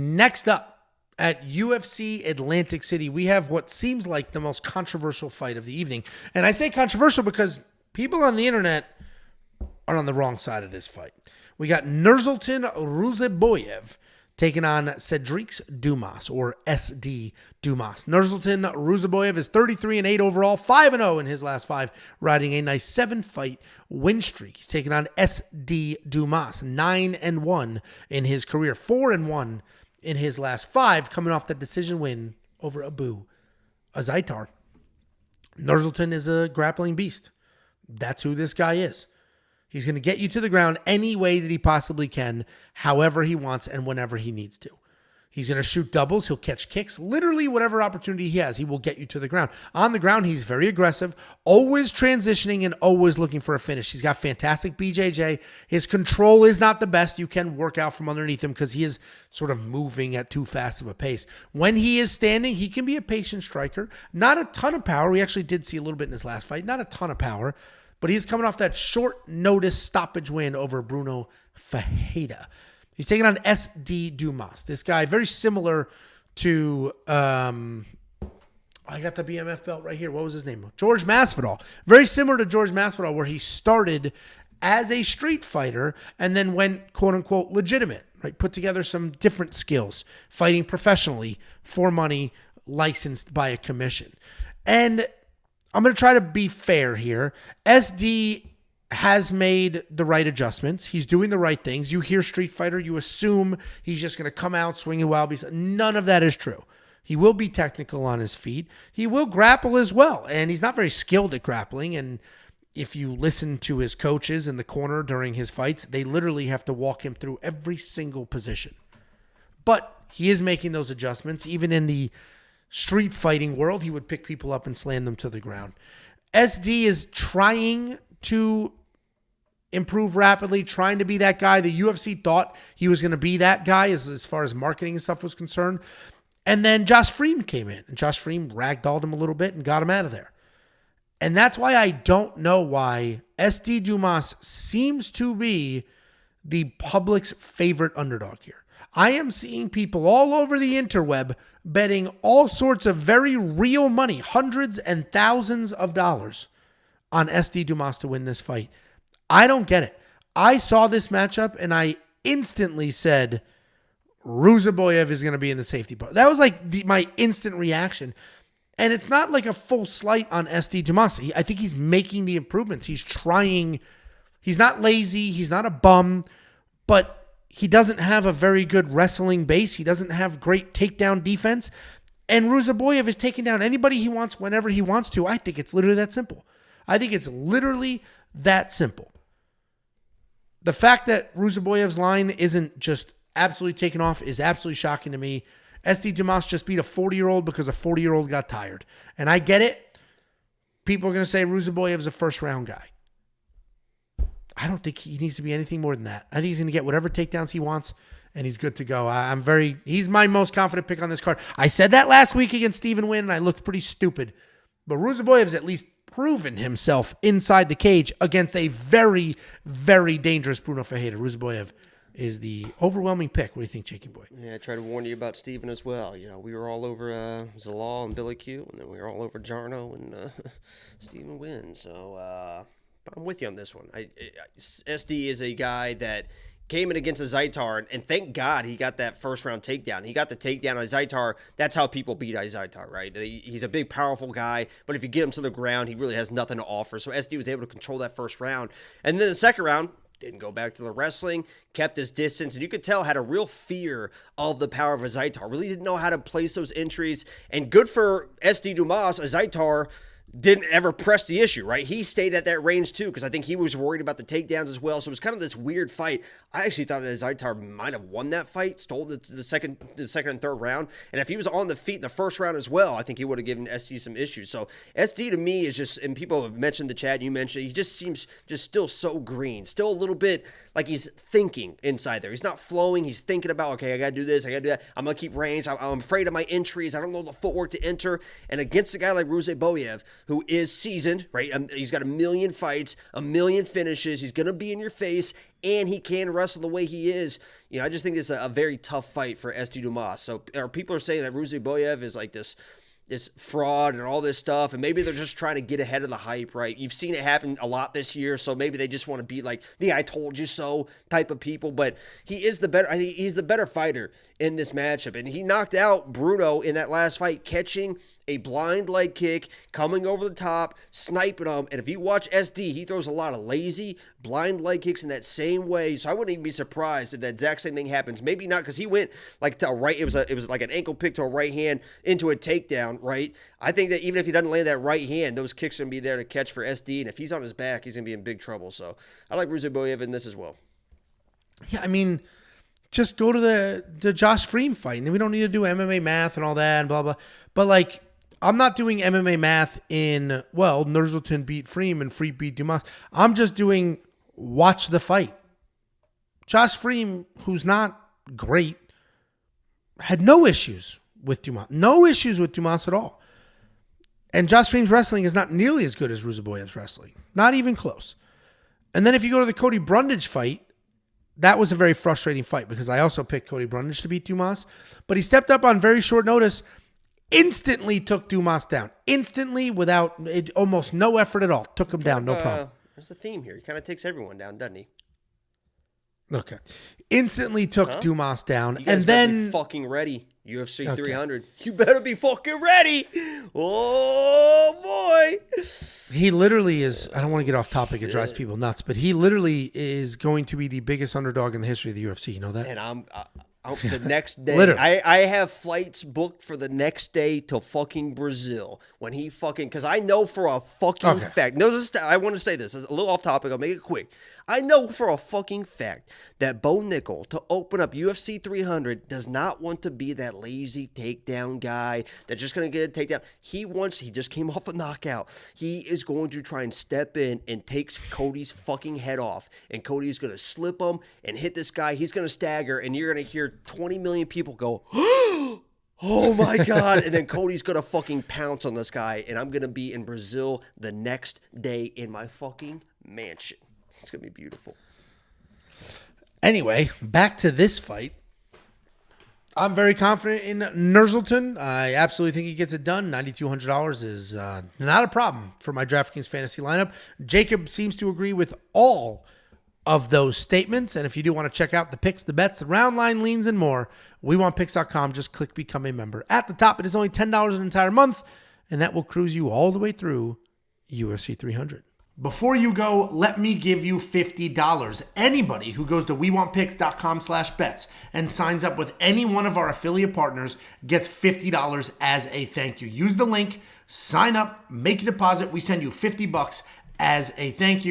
Next up at UFC Atlantic City, we have what seems like the most controversial fight of the evening. And I say controversial because people on the internet are on the wrong side of this fight. We got Nursulton Ruziboev taking on Sedriques Dumas, or SD Dumas. Nursulton Ruziboev is 33-8 overall, 5-0 in his last 5, riding a nice 7-fight win streak. He's taking on SD Dumas, 9-1 in his career, 4-1 in his last 5, coming off the decision win over Abu Azaitar. Nursulton is a grappling beast. That's who this guy is. He's going to get you to the ground any way that he possibly can, however he wants and whenever he needs to. He's going to shoot doubles. He'll catch kicks. Literally whatever opportunity he has, he will get you to the ground. On the ground, he's very aggressive, always transitioning and always looking for a finish. He's got fantastic BJJ. His control is not the best. You can work out from underneath him because he is sort of moving at too fast of a pace. When he is standing, he can be a patient striker. Not a ton of power. We actually did see a little bit in his last fight. Not a ton of power. But he's coming off that short notice stoppage win over Bruno Ferreira. He's taking on SD Dumas. This guy, very similar to, I got the BMF belt right here. What was his name? George Masvidal. Very similar to George Masvidal, where he started as a street fighter and then went, quote unquote, legitimate, right? Put together some different skills, fighting professionally for money, licensed by a commission. And I'm going to try to be fair here. SD has made the right adjustments. He's doing the right things. You hear street fighter, you assume he's just going to come out swinging wild. None of that is true. He will be technical on his feet. He will grapple as well. And he's not very skilled at grappling. And if you listen to his coaches in the corner during his fights, they literally have to walk him through every single position. But he is making those adjustments. Even in the street fighting world, he would pick people up and slam them to the ground. SD is trying to improve rapidly, trying to be that guy. The UFC thought he was going to be that guy as far as marketing and stuff was concerned. And then Josh Freeman came in, and Josh Freeman ragdolled him a little bit and got him out of there. And that's why I don't know why SD Dumas seems to be the public's favorite underdog here. I am seeing people all over the interweb betting all sorts of very real money, hundreds and thousands of dollars on SD Dumas to win this fight. I don't get it. I saw this matchup and I instantly said, Ruziboev is going to be in the safety part. That was like my instant reaction. And it's not like a full slight on SD Dumas. I think he's making the improvements. He's trying. He's not lazy. He's not a bum. But he doesn't have a very good wrestling base. He doesn't have great takedown defense. And Ruziboev is taking down anybody he wants whenever he wants to. I think it's literally that simple. I think it's literally that simple. The fact that Ruziboev's line isn't just absolutely taken off is absolutely shocking to me. SD Dumas just beat a 40-year-old because a 40-year-old got tired. And I get it. People are going to say Ruziboev is a first-round guy. I don't think he needs to be anything more than that. I think he's going to get whatever takedowns he wants, and he's good to go. He's my most confident pick on this card. I said that last week against Stephen Wynn, and I looked pretty stupid. But Ruziboev's at least proven himself inside the cage against a very, very dangerous Bruno Ferreira. Ruziboev is the overwhelming pick. What do you think, Jakey boy? Yeah, I tried to warn you about Stephen as well. We were all over Zalal and Billy Q, and then we were all over Jarno and Stephen Wynn. So I'm with you on this one. SD is a guy that came in against a Zaitar, and thank God he got that first-round takedown. He got the takedown on Zaitar. That's how people beat Zaitar, right? He's a big, powerful guy, but if you get him to the ground, he really has nothing to offer. So SD was able to control that first round. And then the second round, didn't go back to the wrestling, kept his distance, and you could tell had a real fear of the power of Zaitar. Really didn't know how to place those entries. And good for SD Dumas, Zaitar didn't ever press the issue, right? He stayed at that range too, because I think he was worried about the takedowns as well. So it was kind of this weird fight. I actually thought that Zaitar might have won that fight, stole the second and third round. And if he was on the feet in the first round as well, I think he would have given SD some issues. So SD to me is just, and people have mentioned the chat, you mentioned, he just seems just still so green, still a little bit like he's thinking inside there. He's not flowing. He's thinking about, okay, I got to do this, I got to do that. I'm going to keep range. I'm afraid of my entries. I don't know the footwork to enter. And against a guy like Ruziboev, who is seasoned, right? He's got a million fights, a million finishes. He's going to be in your face, and he can wrestle the way he is. I just think it's a very tough fight for SD Dumas. So people are saying that Ruziboev is like this fraud and all this stuff, and maybe they're just trying to get ahead of the hype, right? You've seen it happen a lot this year, so maybe they just want to be like the "I told you so" type of people. But I think he's the better fighter in this matchup, and he knocked out Bruno in that last fight, catching a blind leg kick, coming over the top, sniping him. And if you watch SD, he throws a lot of lazy blind leg kicks in that same way. So I wouldn't even be surprised if that exact same thing happens. Maybe not, because he went like to a right. It was like an ankle pick to a right hand into a takedown, right? I think that even if he doesn't land that right hand, those kicks are gonna be there to catch for SD. And if he's on his back, he's gonna be in big trouble. So I like Ruziboev in this as well. Yeah, I mean, just go to the Josh Freem fight, and we don't need to do MMA math and all that and blah blah. But like, I'm not doing MMA math in, well, Nursulton beat Freem and Freem beat Dumas. I'm just doing watch the fight. Josh Freem, who's not great, had no issues with Dumas. No issues with Dumas at all. And Josh Freem's wrestling is not nearly as good as Ruziboev's wrestling. Not even close. And then if you go to the Cody Brundage fight, that was a very frustrating fight because I also picked Cody Brundage to beat Dumas. But he stepped up on very short notice, instantly took Dumas down. Instantly, without almost no effort at all. Took him down, no problem. There's a theme here. He kind of takes everyone down, doesn't he? Okay. Instantly took Dumas down. You guys and better then be fucking ready. UFC 300. You better be fucking ready. Oh, boy. He literally is, I don't want to get off topic. It drives people nuts. But he literally is going to be the biggest underdog in the history of the UFC. You know that? And I'm the next day. Literally. I have flights booked for the next day to fucking Brazil when he fucking, because I know for a fucking fact. No, I want to say this. It's a little off topic. I'll make it quick. I know for a fucking fact that Bo Nickel, to open up UFC 300, does not want to be that lazy takedown guy that's just going to get a takedown. He just came off a knockout. He is going to try and step in and takes Cody's fucking head off. And Cody's going to slip him and hit this guy. He's going to stagger, and you're going to hear 20 million people go, oh my God. And then Cody's going to fucking pounce on this guy, and I'm going to be in Brazil the next day in my fucking mansion. It's going to be beautiful. Anyway, back to this fight. I'm very confident in Nursulton. I absolutely think he gets it done. $9,200 is not a problem for my DraftKings fantasy lineup. Jacob seems to agree with all of those statements. And if you do want to check out the picks, the bets, the round line leans, and more, WeWantPicks.com. Just click Become a Member. At the top, it is only $10 an entire month, and that will cruise you all the way through UFC 300. Before you go, let me give you $50. Anybody who goes to WeWantPicks.com/bets and signs up with any one of our affiliate partners gets $50 as a thank you. Use the link, sign up, make a deposit. We send you $50 as a thank you.